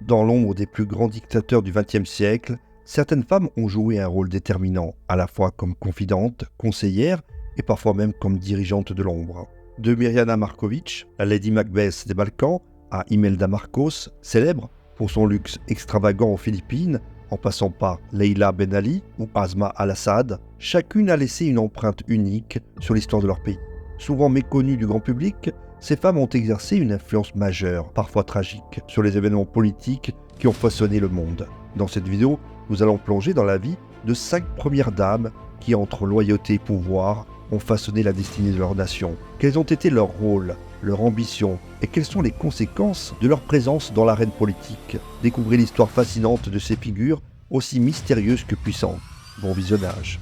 Dans l'ombre des plus grands dictateurs du XXe siècle, certaines femmes ont joué un rôle déterminant, à la fois comme confidentes, conseillères et parfois même comme dirigeantes de l'ombre. De Mirjana Marković, la Lady Macbeth des Balkans, à Imelda Marcos, célèbre pour son luxe extravagant aux Philippines, en passant par Leila Ben Ali ou Asma Al-Assad, chacune a laissé une empreinte unique sur l'histoire de leur pays. Souvent méconnues du grand public, ces femmes ont exercé une influence majeure, parfois tragique, sur les événements politiques qui ont façonné le monde. Dans cette vidéo, nous allons plonger dans la vie de 5 premières dames qui, entre loyauté et pouvoir, ont façonné la destinée de leur nation. Quels ont été leurs rôles, leur ambition et quelles sont les conséquences de leur présence dans l'arène politique. Découvrez l'histoire fascinante de ces figures, aussi mystérieuses que puissantes. Bon visionnage.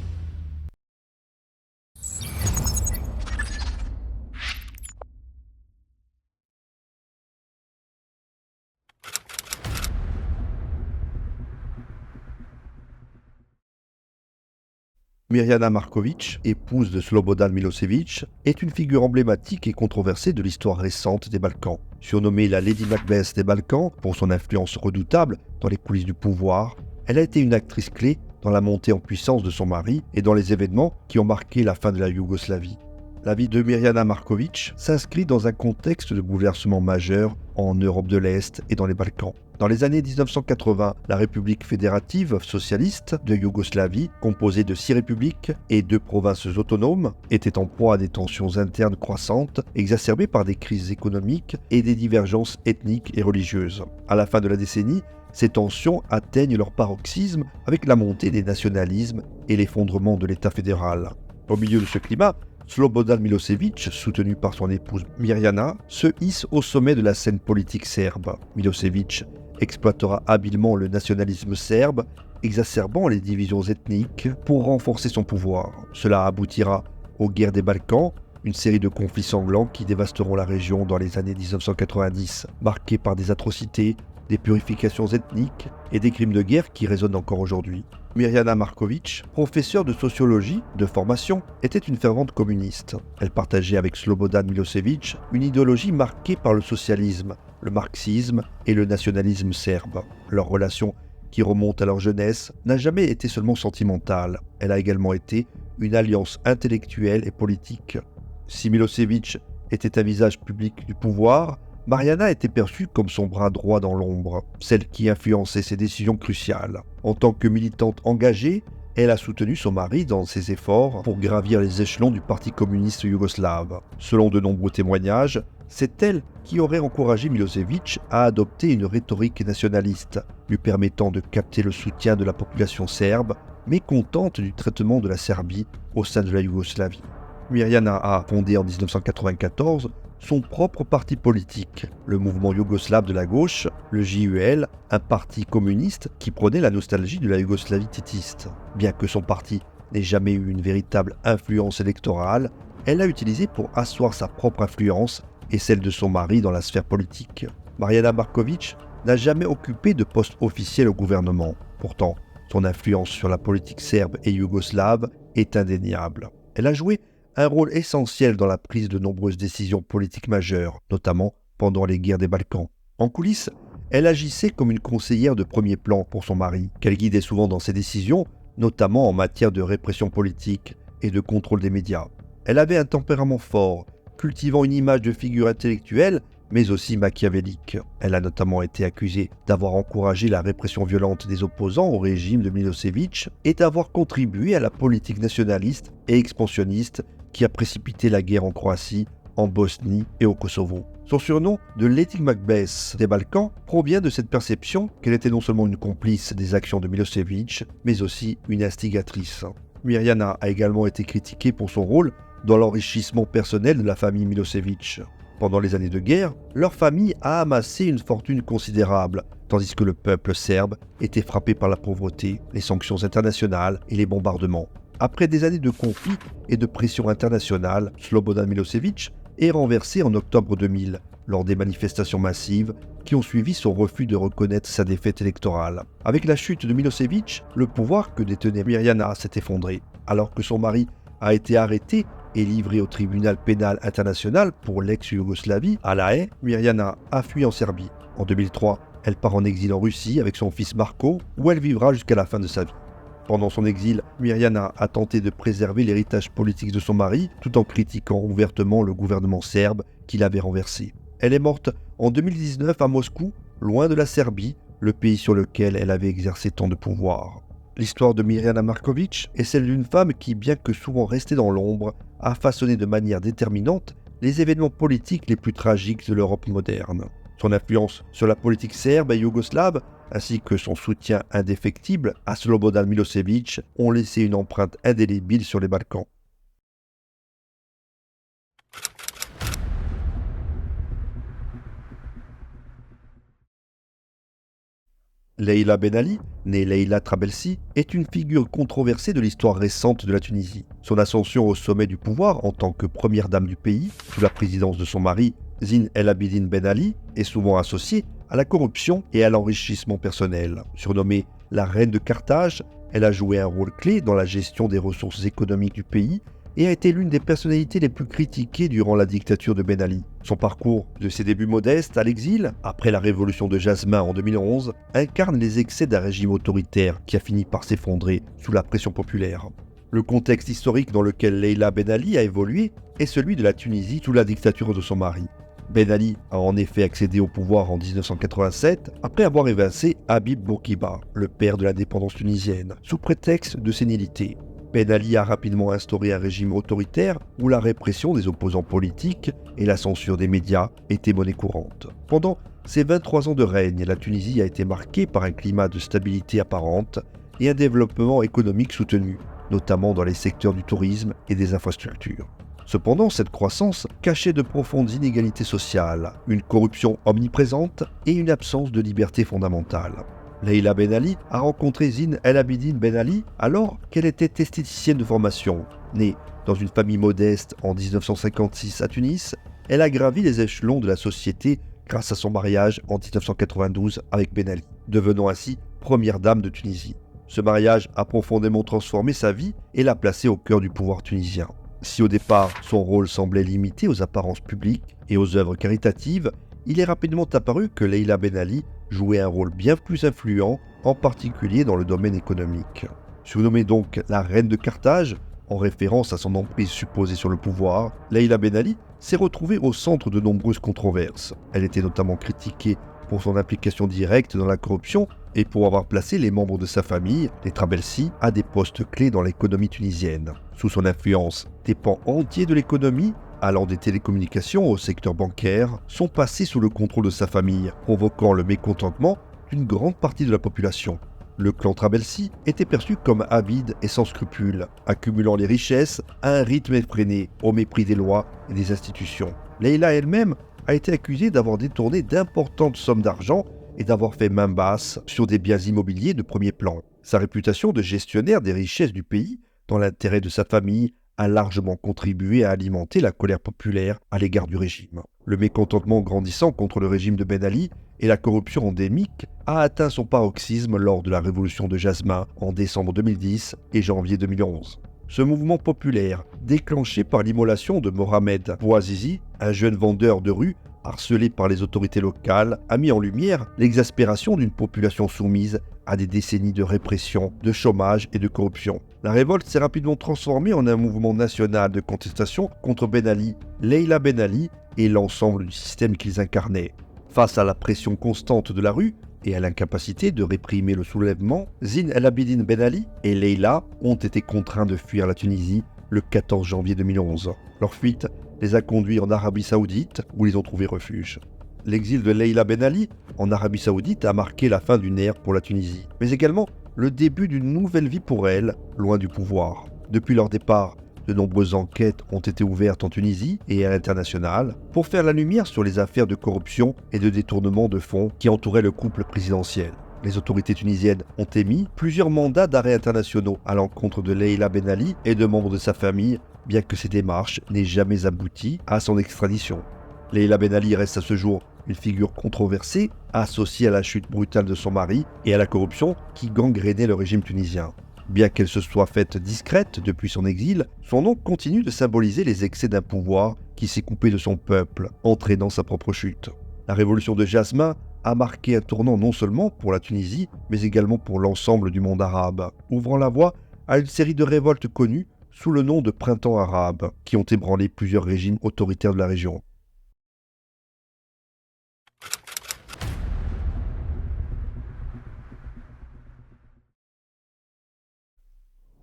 Mirjana Marković, épouse de Slobodan Milošević, est une figure emblématique et controversée de l'histoire récente des Balkans. Surnommée la Lady Macbeth des Balkans pour son influence redoutable dans les coulisses du pouvoir, elle a été une actrice clé dans la montée en puissance de son mari et dans les événements qui ont marqué la fin de la Yougoslavie. La vie de Mirjana Marković s'inscrit dans un contexte de bouleversement majeur en Europe de l'Est et dans les Balkans. Dans les années 1980, la République fédérative socialiste de Yougoslavie, composée de 6 républiques et 2 provinces autonomes, était en proie à des tensions internes croissantes, exacerbées par des crises économiques et des divergences ethniques et religieuses. À la fin de la décennie, ces tensions atteignent leur paroxysme avec la montée des nationalismes et l'effondrement de l'État fédéral. Au milieu de ce climat, Slobodan Milošević, soutenu par son épouse Mirjana, se hisse au sommet de la scène politique serbe. Milošević exploitera habilement le nationalisme serbe, exacerbant les divisions ethniques pour renforcer son pouvoir. Cela aboutira aux guerres des Balkans, une série de conflits sanglants qui dévasteront la région dans les années 1990, marqués par des atrocités, des purifications ethniques et des crimes de guerre qui résonnent encore aujourd'hui. Mirjana Marković, professeure de sociologie de formation, était une fervente communiste. Elle partageait avec Slobodan Milošević une idéologie marquée par le socialisme, le marxisme et le nationalisme serbe. Leur relation, qui remonte à leur jeunesse, n'a jamais été seulement sentimentale. Elle a également été une alliance intellectuelle et politique. Si Milošević était un visage public du pouvoir, Mirjana était perçue comme son bras droit dans l'ombre, celle qui influençait ses décisions cruciales. En tant que militante engagée, elle a soutenu son mari dans ses efforts pour gravir les échelons du Parti communiste yougoslave. Selon de nombreux témoignages, c'est elle qui aurait encouragé Milošević à adopter une rhétorique nationaliste, lui permettant de capter le soutien de la population serbe, mécontente du traitement de la Serbie au sein de la Yougoslavie. Mirjana a fondé en 1994 son propre parti politique, le mouvement yougoslave de la gauche, le JUL, un parti communiste qui prônait la nostalgie de la Yougoslavie tétiste. Bien que son parti n'ait jamais eu une véritable influence électorale, elle l'a utilisé pour asseoir sa propre influence et celle de son mari dans la sphère politique. Mirjana Marković n'a jamais occupé de poste officiel au gouvernement. Pourtant, son influence sur la politique serbe et yougoslave est indéniable. Elle a joué un rôle essentiel dans la prise de nombreuses décisions politiques majeures, notamment pendant les guerres des Balkans. En coulisses, elle agissait comme une conseillère de premier plan pour son mari, qu'elle guidait souvent dans ses décisions, notamment en matière de répression politique et de contrôle des médias. Elle avait un tempérament fort, cultivant une image de figure intellectuelle, mais aussi machiavélique. Elle a notamment été accusée d'avoir encouragé la répression violente des opposants au régime de Milošević et d'avoir contribué à la politique nationaliste et expansionniste qui a précipité la guerre en Croatie, en Bosnie et au Kosovo. Son surnom de Lady Macbeth des Balkans provient de cette perception qu'elle était non seulement une complice des actions de Milošević, mais aussi une instigatrice. Mirjana a également été critiquée pour son rôle dans l'enrichissement personnel de la famille Milošević. Pendant les années de guerre, leur famille a amassé une fortune considérable, tandis que le peuple serbe était frappé par la pauvreté, les sanctions internationales et les bombardements. Après des années de conflits et de pression internationale, Slobodan Milošević est renversé en octobre 2000, lors des manifestations massives qui ont suivi son refus de reconnaître sa défaite électorale. Avec la chute de Milošević, le pouvoir que détenait Mirjana s'est effondré. Alors que son mari a été arrêté et livré au tribunal pénal international pour l'ex-Yougoslavie à La Haye, Mirjana a fui en Serbie. En 2003, Elle part en exil en Russie avec son fils Marco, où elle vivra jusqu'à la fin de sa vie. Pendant son exil, Mirjana a tenté de préserver l'héritage politique de son mari, tout en critiquant ouvertement le gouvernement serbe qui l'avait renversé. Elle est morte en 2019 à Moscou, loin de la Serbie, le pays sur lequel elle avait exercé tant de pouvoir. L'histoire de Mirjana Marković est celle d'une femme qui, bien que souvent restée dans l'ombre, a façonné de manière déterminante les événements politiques les plus tragiques de l'Europe moderne. Son influence sur la politique serbe et yougoslave, ainsi que son soutien indéfectible à Slobodan Milošević, ont laissé une empreinte indélébile sur les Balkans. Leïla Ben Ali, née Leïla Trabelsi, est une figure controversée de l'histoire récente de la Tunisie. Son ascension au sommet du pouvoir en tant que première dame du pays, sous la présidence de son mari, Zine El Abidine Ben Ali, est souvent associée à la corruption et à l'enrichissement personnel. Surnommée la reine de Carthage, elle a joué un rôle clé dans la gestion des ressources économiques du pays et a été l'une des personnalités les plus critiquées durant la dictature de Ben Ali. Son parcours, de ses débuts modestes à l'exil, après la révolution de Jasmin en 2011, incarne les excès d'un régime autoritaire qui a fini par s'effondrer sous la pression populaire. Le contexte historique dans lequel Leïla Ben Ali a évolué est celui de la Tunisie sous la dictature de son mari. Ben Ali a en effet accédé au pouvoir en 1987 après avoir évincé Habib Bourguiba, le père de l'indépendance tunisienne, sous prétexte de sénilité. Ben Ali a rapidement instauré un régime autoritaire où la répression des opposants politiques et la censure des médias étaient monnaie courante. Pendant ces 23 ans de règne, la Tunisie a été marquée par un climat de stabilité apparente et un développement économique soutenu, notamment dans les secteurs du tourisme et des infrastructures. Cependant, cette croissance cachait de profondes inégalités sociales, une corruption omniprésente et une absence de liberté fondamentale. Leïla Ben Ali a rencontré Zine El Abidine Ben Ali alors qu'elle était esthéticienne de formation. Née dans une famille modeste en 1956 à Tunis, elle a gravi les échelons de la société grâce à son mariage en 1992 avec Ben Ali, devenant ainsi première dame de Tunisie. Ce mariage a profondément transformé sa vie et l'a placée au cœur du pouvoir tunisien. Si au départ son rôle semblait limité aux apparences publiques et aux œuvres caritatives, il est rapidement apparu que Leïla Ben Ali jouait un rôle bien plus influent, en particulier dans le domaine économique. Surnommée donc la reine de Carthage, en référence à son emprise supposée sur le pouvoir, Leïla Ben Ali s'est retrouvée au centre de nombreuses controverses. Elle était notamment critiquée pour son implication directe dans la corruption et pour avoir placé les membres de sa famille, les Trabelsi, à des postes clés dans l'économie tunisienne. Sous son influence, des pans entiers de l'économie, allant des télécommunications au secteur bancaire, sont passés sous le contrôle de sa famille, provoquant le mécontentement d'une grande partie de la population. Le clan Trabelsi était perçu comme avide et sans scrupules, accumulant les richesses à un rythme effréné, au mépris des lois et des institutions. Leïla elle-même a été accusée d'avoir détourné d'importantes sommes d'argent et d'avoir fait main basse sur des biens immobiliers de premier plan. Sa réputation de gestionnaire des richesses du pays, dans l'intérêt de sa famille, a largement contribué à alimenter la colère populaire à l'égard du régime. Le mécontentement grandissant contre le régime de Ben Ali et la corruption endémique a atteint son paroxysme lors de la révolution de Jasmin en décembre 2010 et janvier 2011. Ce mouvement populaire, déclenché par l'immolation de Mohamed Bouazizi, un jeune vendeur de rue harcelé par les autorités locales, a mis en lumière l'exaspération d'une population soumise à des décennies de répression, de chômage et de corruption. La révolte s'est rapidement transformée en un mouvement national de contestation contre Ben Ali, Leïla Ben Ali et l'ensemble du système qu'ils incarnaient. Face à la pression constante de la rue et à l'incapacité de réprimer le soulèvement, Zine El Abidine Ben Ali et Leïla ont été contraints de fuir la Tunisie le 14 janvier 2011. Leur fuite les a conduits en Arabie Saoudite où ils ont trouvé refuge. L'exil de Leïla Ben Ali en Arabie Saoudite a marqué la fin d'une ère pour la Tunisie, mais également le début d'une nouvelle vie pour elle, loin du pouvoir. Depuis leur départ, de nombreuses enquêtes ont été ouvertes en Tunisie et à l'international pour faire la lumière sur les affaires de corruption et de détournement de fonds qui entouraient le couple présidentiel. Les autorités tunisiennes ont émis plusieurs mandats d'arrêt internationaux à l'encontre de Leïla Ben Ali et de membres de sa famille, bien que ces démarches n'aient jamais abouti à son extradition. Leïla Ben Ali reste à ce jour une figure controversée, associée à la chute brutale de son mari et à la corruption qui gangrénait le régime tunisien. Bien qu'elle se soit faite discrète depuis son exil, son nom continue de symboliser les excès d'un pouvoir qui s'est coupé de son peuple, entraînant sa propre chute. La révolution de Jasmin a marqué un tournant non seulement pour la Tunisie, mais également pour l'ensemble du monde arabe, ouvrant la voie à une série de révoltes connues sous le nom de printemps arabe, qui ont ébranlé plusieurs régimes autoritaires de la région.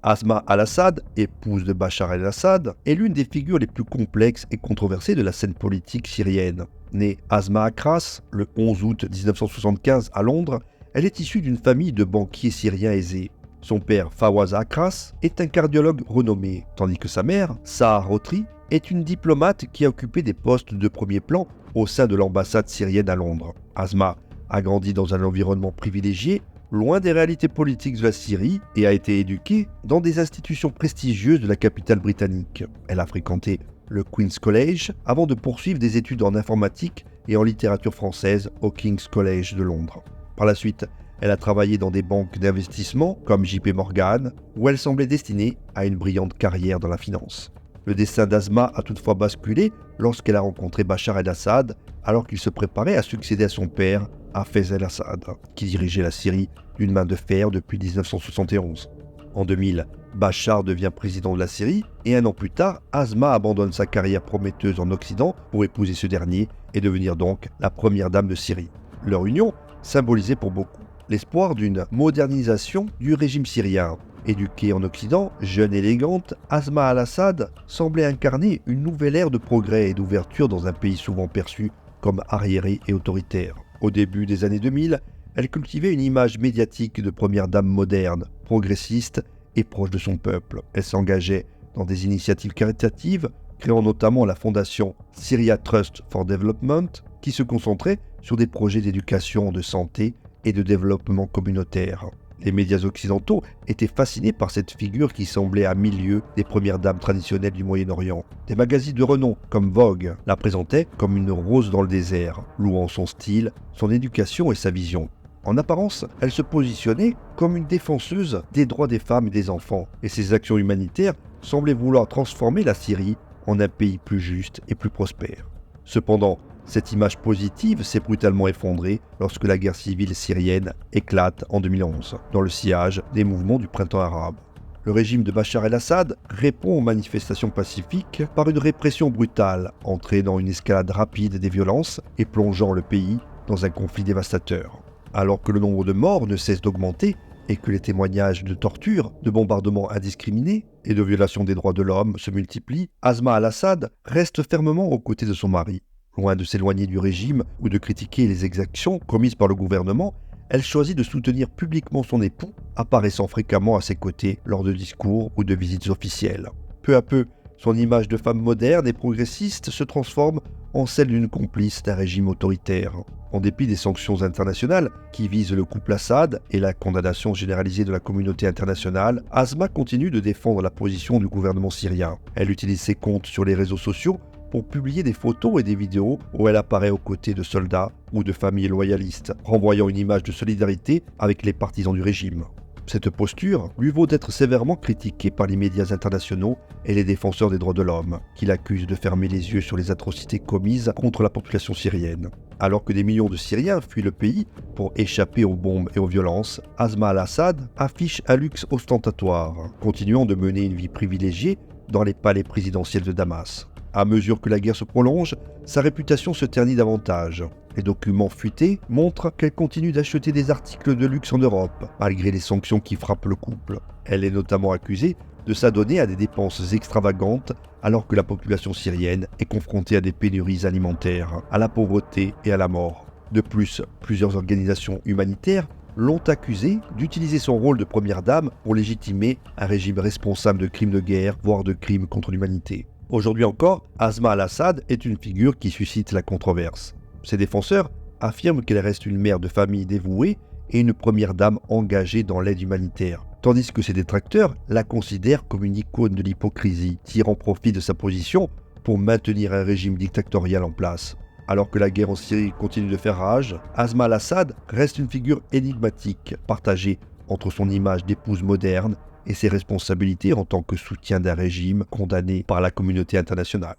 Asma al-Assad, épouse de Bachar el-Assad, est l'une des figures les plus complexes et controversées de la scène politique syrienne. Née Asma Akras le 11 août 1975 à Londres, elle est issue d'une famille de banquiers syriens aisés. Son père, Fawaz Akras, est un cardiologue renommé, tandis que sa mère, Sahar Rotri, est une diplomate qui a occupé des postes de premier plan au sein de l'ambassade syrienne à Londres. Asma a grandi dans un environnement privilégié, loin des réalités politiques de la Syrie, et a été éduquée dans des institutions prestigieuses de la capitale britannique. Elle a fréquenté le Queen's College avant de poursuivre des études en informatique et en littérature française au King's College de Londres. Par la suite, elle a travaillé dans des banques d'investissement comme JP Morgan, où elle semblait destinée à une brillante carrière dans la finance. Le destin d'Asma a toutefois basculé lorsqu'elle a rencontré Bachar el-Assad alors qu'il se préparait à succéder à son père, Hafez el-Assad, qui dirigeait la Syrie d'une main de fer depuis 1971. En 2000, Bachar devient président de la Syrie et un an plus tard, Asma abandonne sa carrière prometteuse en Occident pour épouser ce dernier et devenir donc la première dame de Syrie. Leur union symbolisait pour beaucoup l'espoir d'une modernisation du régime syrien. Éduquée en Occident, jeune et élégante, Asma al-Assad semblait incarner une nouvelle ère de progrès et d'ouverture dans un pays souvent perçu comme arriéré et autoritaire. Au début des années 2000, elle cultivait une image médiatique de première dame moderne, progressiste et proche de son peuple. Elle s'engageait dans des initiatives caritatives, créant notamment la fondation Syria Trust for Development, qui se concentrait sur des projets d'éducation, de santé et de développement communautaire. Les médias occidentaux étaient fascinés par cette figure qui semblait à milieu des premières dames traditionnelles du Moyen-Orient. Des magazines de renom comme Vogue la présentaient comme une rose dans le désert, louant son style, son éducation et sa vision. En apparence, elle se positionnait comme une défenseuse des droits des femmes et des enfants, et ses actions humanitaires semblaient vouloir transformer la Syrie en un pays plus juste et plus prospère. Cependant, cette image positive s'est brutalement effondrée lorsque la guerre civile syrienne éclate en 2011, dans le sillage des mouvements du printemps arabe. Le régime de Bachar el-Assad répond aux manifestations pacifiques par une répression brutale, entraînant une escalade rapide des violences et plongeant le pays dans un conflit dévastateur. Alors que le nombre de morts ne cesse d'augmenter et que les témoignages de torture, de bombardements indiscriminés et de violations des droits de l'homme se multiplient, Asma al-Assad reste fermement aux côtés de son mari. Loin de s'éloigner du régime ou de critiquer les exactions commises par le gouvernement, elle choisit de soutenir publiquement son époux, apparaissant fréquemment à ses côtés lors de discours ou de visites officielles. Peu à peu, son image de femme moderne et progressiste se transforme en celle d'une complice d'un régime autoritaire. En dépit des sanctions internationales qui visent le couple Assad et la condamnation généralisée de la communauté internationale, Asma continue de défendre la position du gouvernement syrien. Elle utilise ses comptes sur les réseaux sociaux pour publier des photos et des vidéos où elle apparaît aux côtés de soldats ou de familles loyalistes, renvoyant une image de solidarité avec les partisans du régime. Cette posture lui vaut d'être sévèrement critiquée par les médias internationaux et les défenseurs des droits de l'homme, qui l'accusent de fermer les yeux sur les atrocités commises contre la population syrienne. Alors que des millions de Syriens fuient le pays pour échapper aux bombes et aux violences, Asma al-Assad affiche un luxe ostentatoire, continuant de mener une vie privilégiée dans les palais présidentiels de Damas. À mesure que la guerre se prolonge, sa réputation se ternit davantage. Les documents fuités montrent qu'elle continue d'acheter des articles de luxe en Europe, malgré les sanctions qui frappent le couple. Elle est notamment accusée de s'adonner à des dépenses extravagantes alors que la population syrienne est confrontée à des pénuries alimentaires, à la pauvreté et à la mort. De plus, plusieurs organisations humanitaires l'ont accusée d'utiliser son rôle de première dame pour légitimer un régime responsable de crimes de guerre, voire de crimes contre l'humanité. Aujourd'hui encore, Asma al-Assad est une figure qui suscite la controverse. Ses défenseurs affirment qu'elle reste une mère de famille dévouée et une première dame engagée dans l'aide humanitaire, tandis que ses détracteurs la considèrent comme une icône de l'hypocrisie, tirant profit de sa position pour maintenir un régime dictatorial en place. Alors que la guerre en Syrie continue de faire rage, Asma al-Assad reste une figure énigmatique, partagée entre son image d'épouse moderne et ses responsabilités en tant que soutien d'un régime condamné par la communauté internationale.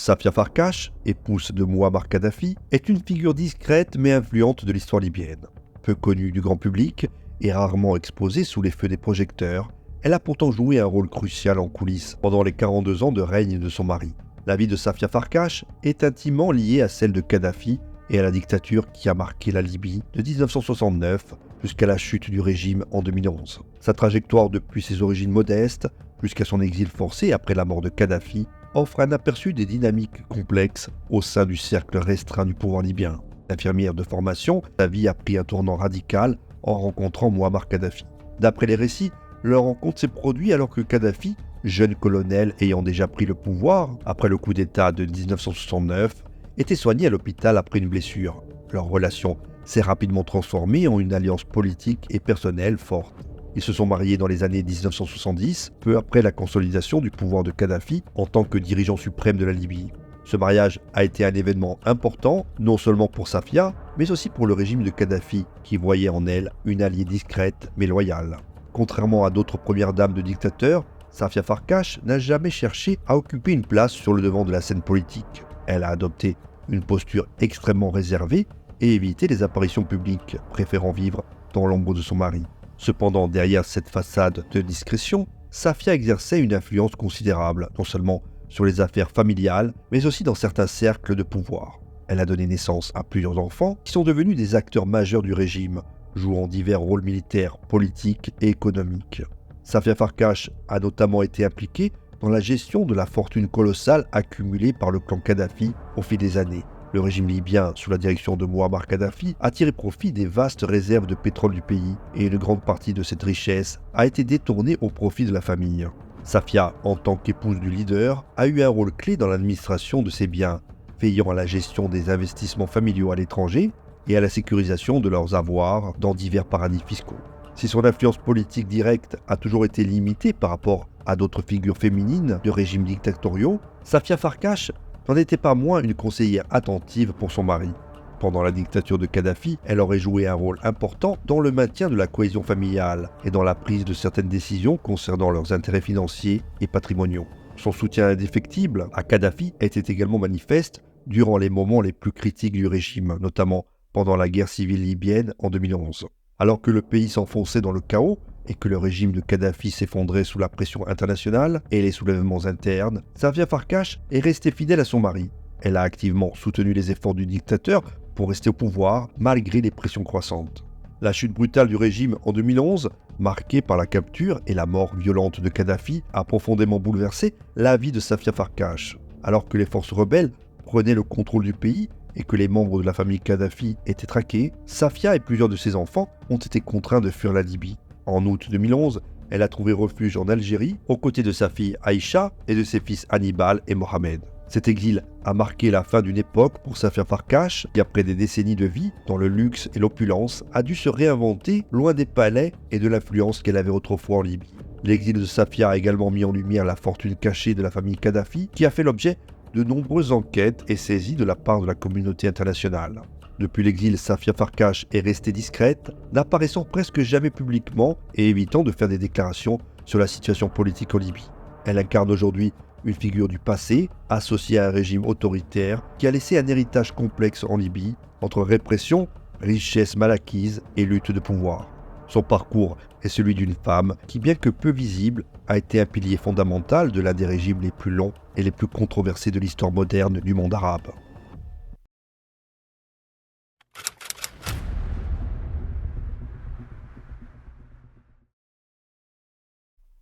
Safia Farkash, épouse de Mouammar Kadhafi, est une figure discrète mais influente de l'histoire libyenne. Peu connue du grand public et rarement exposée sous les feux des projecteurs, elle a pourtant joué un rôle crucial en coulisses pendant les 42 ans de règne de son mari. La vie de Safia Farkash est intimement liée à celle de Kadhafi et à la dictature qui a marqué la Libye de 1969 jusqu'à la chute du régime en 2011. Sa trajectoire depuis ses origines modestes jusqu'à son exil forcé après la mort de Kadhafi offre un aperçu des dynamiques complexes au sein du cercle restreint du pouvoir libyen. Infirmière de formation, sa vie a pris un tournant radical en rencontrant Mouammar Kadhafi. D'après les récits, leur rencontre s'est produite alors que Kadhafi, jeune colonel ayant déjà pris le pouvoir après le coup d'État de 1969, était soigné à l'hôpital après une blessure. Leur relation s'est rapidement transformée en une alliance politique et personnelle forte. Ils se sont mariés dans les années 1970, peu après la consolidation du pouvoir de Kadhafi en tant que dirigeant suprême de la Libye. Ce mariage a été un événement important, non seulement pour Safia, mais aussi pour le régime de Kadhafi, qui voyait en elle une alliée discrète mais loyale. Contrairement à d'autres premières dames de dictateurs, Safia Farkash n'a jamais cherché à occuper une place sur le devant de la scène politique. Elle a adopté une posture extrêmement réservée et évité les apparitions publiques, préférant vivre dans l'ombre de son mari. Cependant, derrière cette façade de discrétion, Safia exerçait une influence considérable, non seulement sur les affaires familiales, mais aussi dans certains cercles de pouvoir. Elle a donné naissance à plusieurs enfants qui sont devenus des acteurs majeurs du régime, jouant divers rôles militaires, politiques et économiques. Safia Farkash a notamment été impliquée dans la gestion de la fortune colossale accumulée par le clan Kadhafi au fil des années. Le régime libyen, sous la direction de Mouammar Kadhafi, a tiré profit des vastes réserves de pétrole du pays et une grande partie de cette richesse a été détournée au profit de la famille. Safia, en tant qu'épouse du leader, a eu un rôle clé dans l'administration de ses biens, veillant à la gestion des investissements familiaux à l'étranger et à la sécurisation de leurs avoirs dans divers paradis fiscaux. Si son influence politique directe a toujours été limitée par rapport à d'autres figures féminines de régimes dictatoriaux, Safia Farkash n'en était pas moins une conseillère attentive pour son mari. Pendant la dictature de Kadhafi, elle aurait joué un rôle important dans le maintien de la cohésion familiale et dans la prise de certaines décisions concernant leurs intérêts financiers et patrimoniaux. Son soutien indéfectible à Kadhafi était également manifeste durant les moments les plus critiques du régime, notamment pendant la guerre civile libyenne en 2011. Alors que le pays s'enfonçait dans le chaos et que le régime de Kadhafi s'effondrait sous la pression internationale et les soulèvements internes, Safia Farkash est restée fidèle à son mari. Elle a activement soutenu les efforts du dictateur pour rester au pouvoir malgré les pressions croissantes. La chute brutale du régime en 2011, marquée par la capture et la mort violente de Kadhafi, a profondément bouleversé la vie de Safia Farkash. Alors que les forces rebelles prenaient le contrôle du pays et que les membres de la famille Kadhafi étaient traqués, Safia et plusieurs de ses enfants ont été contraints de fuir la Libye. En août 2011, elle a trouvé refuge en Algérie aux côtés de sa fille Aïcha et de ses fils Hannibal et Mohamed. Cet exil a marqué la fin d'une époque pour Safia Farkash qui, après des décennies de vie dans le luxe et l'opulence, a dû se réinventer loin des palais et de l'influence qu'elle avait autrefois en Libye. L'exil de Safia a également mis en lumière la fortune cachée de la famille Kadhafi qui a fait l'objet de nombreuses enquêtes et saisies de la part de la communauté internationale. Depuis l'exil, Safia Farkash est restée discrète, n'apparaissant presque jamais publiquement et évitant de faire des déclarations sur la situation politique en Libye. Elle incarne aujourd'hui une figure du passé, associée à un régime autoritaire qui a laissé un héritage complexe en Libye, entre répression, richesse mal acquise et lutte de pouvoir. Son parcours est celui d'une femme qui, bien que peu visible, a été un pilier fondamental de l'un des régimes les plus longs et les plus controversés de l'histoire moderne du monde arabe.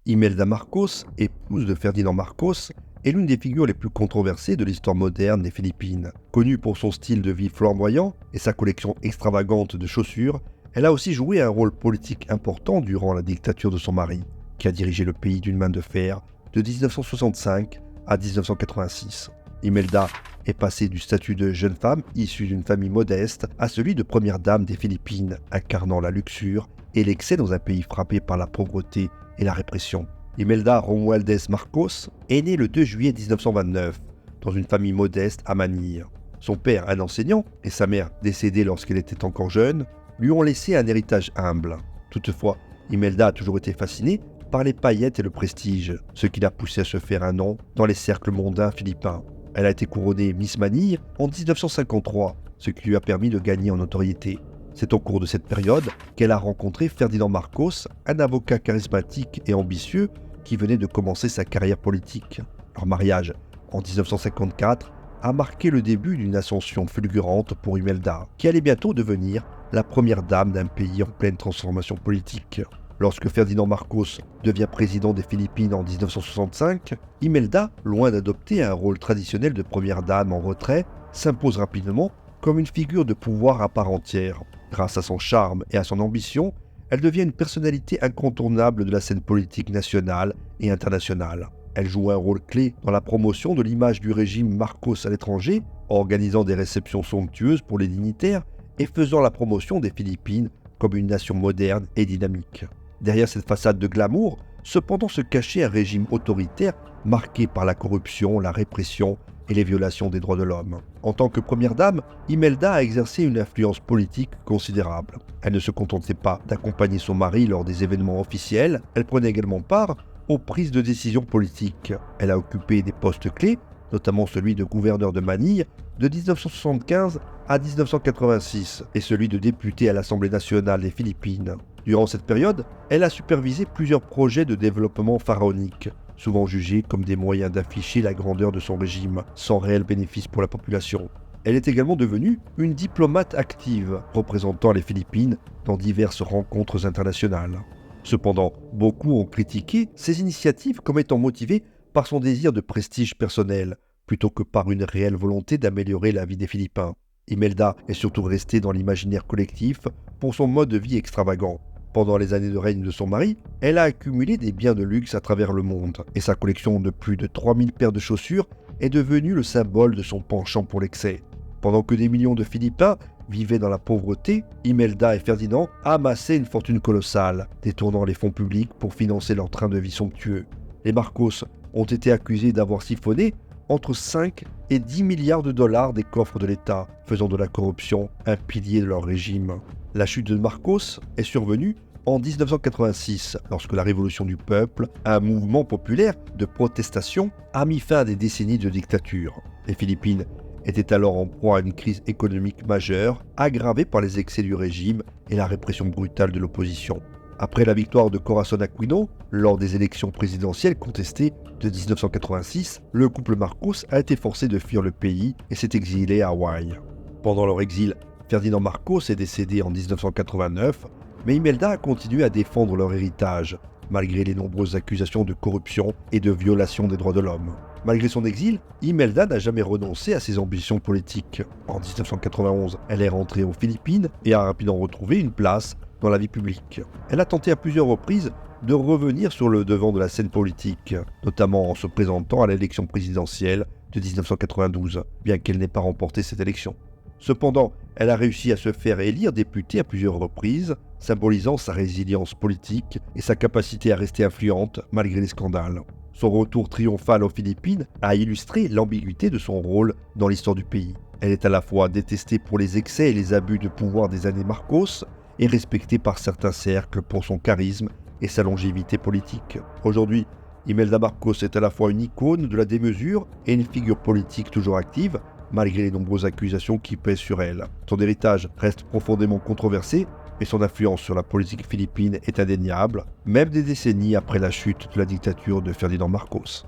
Imelda Marcos, épouse de Ferdinand Marcos, est l'une des figures les plus controversées de l'histoire moderne des Philippines. Connue pour son style de vie flamboyant et sa collection extravagante de chaussures, elle a aussi joué un rôle politique important durant la dictature de son mari, qui a dirigé le pays d'une main de fer de 1965 à 1986. Imelda est passée du statut de jeune femme issue d'une famille modeste à celui de première dame des Philippines, incarnant la luxure et l'excès dans un pays frappé par la pauvreté et la répression. Imelda Romualdez Marcos est née le 2 juillet 1929 dans une famille modeste à Manille. Son père, un enseignant, et sa mère, décédée lorsqu'elle était encore jeune, lui ont laissé un héritage humble. Toutefois, Imelda a toujours été fascinée par les paillettes et le prestige, ce qui l'a poussée à se faire un nom dans les cercles mondains philippins. Elle a été couronnée Miss Manille en 1953, ce qui lui a permis de gagner en notoriété. C'est au cours de cette période qu'elle a rencontré Ferdinand Marcos, un avocat charismatique et ambitieux qui venait de commencer sa carrière politique. Leur mariage, en 1954, a marqué le début d'une ascension fulgurante pour Imelda, qui allait bientôt devenir la première dame d'un pays en pleine transformation politique. Lorsque Ferdinand Marcos devient président des Philippines en 1965, Imelda, loin d'adopter un rôle traditionnel de première dame en retrait, s'impose rapidement comme une figure de pouvoir à part entière. Grâce à son charme et à son ambition, elle devient une personnalité incontournable de la scène politique nationale et internationale. Elle joue un rôle clé dans la promotion de l'image du régime Marcos à l'étranger, organisant des réceptions somptueuses pour les dignitaires et faisant la promotion des Philippines comme une nation moderne et dynamique. Derrière cette façade de glamour, cependant se cachait un régime autoritaire marqué par la corruption, la répression et les violations des droits de l'homme. En tant que première dame, Imelda a exercé une influence politique considérable. Elle ne se contentait pas d'accompagner son mari lors des événements officiels, elle prenait également part aux prises de décision politiques. Elle a occupé des postes clés, notamment celui de gouverneur de Manille de 1975 à 1986 et celui de député à l'Assemblée nationale des Philippines. Durant cette période, elle a supervisé plusieurs projets de développement pharaoniques, souvent jugés comme des moyens d'afficher la grandeur de son régime, sans réel bénéfice pour la population. Elle est également devenue une diplomate active, représentant les Philippines dans diverses rencontres internationales. Cependant, beaucoup ont critiqué ces initiatives comme étant motivées par son désir de prestige personnel, plutôt que par une réelle volonté d'améliorer la vie des Philippins. Imelda est surtout restée dans l'imaginaire collectif pour son mode de vie extravagant. Pendant les années de règne de son mari, elle a accumulé des biens de luxe à travers le monde, et sa collection de plus de 3000 paires de chaussures est devenue le symbole de son penchant pour l'excès. Pendant que des millions de Philippins vivaient dans la pauvreté, Imelda et Ferdinand amassaient une fortune colossale, détournant les fonds publics pour financer leur train de vie somptueux. Les Marcos ont été accusés d'avoir siphonné entre 5 et 10 milliards de dollars des coffres de l'État, faisant de la corruption un pilier de leur régime. La chute de Marcos est survenue en 1986, lorsque la Révolution du peuple, un mouvement populaire de protestation, a mis fin à des décennies de dictature. Les Philippines étaient alors en proie à une crise économique majeure, aggravée par les excès du régime et la répression brutale de l'opposition. Après la victoire de Corazon Aquino, lors des élections présidentielles contestées de 1986, le couple Marcos a été forcé de fuir le pays et s'est exilé à Hawaï. Pendant leur exil, Ferdinand Marcos est décédé en 1989, mais Imelda a continué à défendre leur héritage, malgré les nombreuses accusations de corruption et de violation des droits de l'homme. Malgré son exil, Imelda n'a jamais renoncé à ses ambitions politiques. En 1991, elle est rentrée aux Philippines et a rapidement retrouvé une place dans la vie publique. Elle a tenté à plusieurs reprises de revenir sur le devant de la scène politique, notamment en se présentant à l'élection présidentielle de 1992, bien qu'elle n'ait pas remporté cette élection. Cependant, elle a réussi à se faire élire députée à plusieurs reprises, symbolisant sa résilience politique et sa capacité à rester influente malgré les scandales. Son retour triomphal aux Philippines a illustré l'ambiguïté de son rôle dans l'histoire du pays. Elle est à la fois détestée pour les excès et les abus de pouvoir des années Marcos et respectée par certains cercles pour son charisme et sa longévité politique. Aujourd'hui, Imelda Marcos est à la fois une icône de la démesure et une figure politique toujours active, malgré les nombreuses accusations qui pèsent sur elle. Son héritage reste profondément controversé, mais son influence sur la politique philippine est indéniable, même des décennies après la chute de la dictature de Ferdinand Marcos.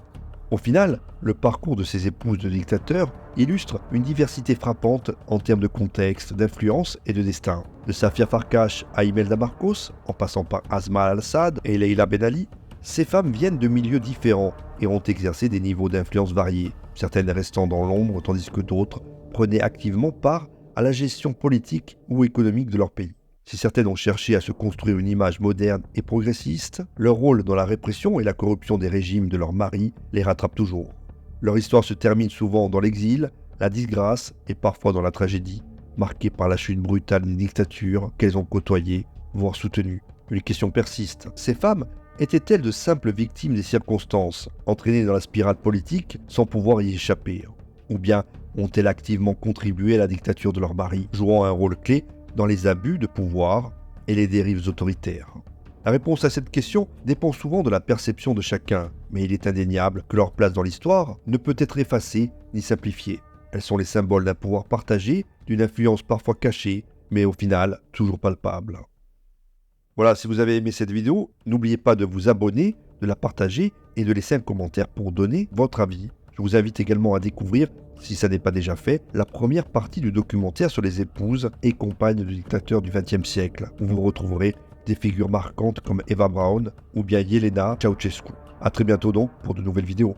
Au final, le parcours de ces épouses de dictateurs illustre une diversité frappante en termes de contexte, d'influence et de destin. De Safia Farkash à Imelda Marcos, en passant par Asma al-Assad et Leila Ben Ali, ces femmes viennent de milieux différents et ont exercé des niveaux d'influence variés, certaines restant dans l'ombre tandis que d'autres prenaient activement part à la gestion politique ou économique de leur pays. Si certaines ont cherché à se construire une image moderne et progressiste, leur rôle dans la répression et la corruption des régimes de leurs maris les rattrape toujours. Leur histoire se termine souvent dans l'exil, la disgrâce et parfois dans la tragédie, marquée par la chute brutale des dictatures qu'elles ont côtoyées, voire soutenues. Une question persiste. Ces femmes étaient-elles de simples victimes des circonstances, entraînées dans la spirale politique sans pouvoir y échapper? Ou bien ont-elles activement contribué à la dictature de leurs maris, jouant un rôle clé dans les abus de pouvoir et les dérives autoritaires? La réponse à cette question dépend souvent de la perception de chacun, mais il est indéniable que leur place dans l'histoire ne peut être effacée ni simplifiée. Elles sont les symboles d'un pouvoir partagé, d'une influence parfois cachée, mais au final toujours palpable. Voilà, si vous avez aimé cette vidéo, n'oubliez pas de vous abonner, de la partager et de laisser un commentaire pour donner votre avis. Je vous invite également à découvrir, si ça n'est pas déjà fait, la première partie du documentaire sur les épouses et compagnes de dictateurs du XXe siècle, où vous retrouverez des figures marquantes comme Eva Braun ou bien Yelena Ceausescu. A très bientôt donc pour de nouvelles vidéos.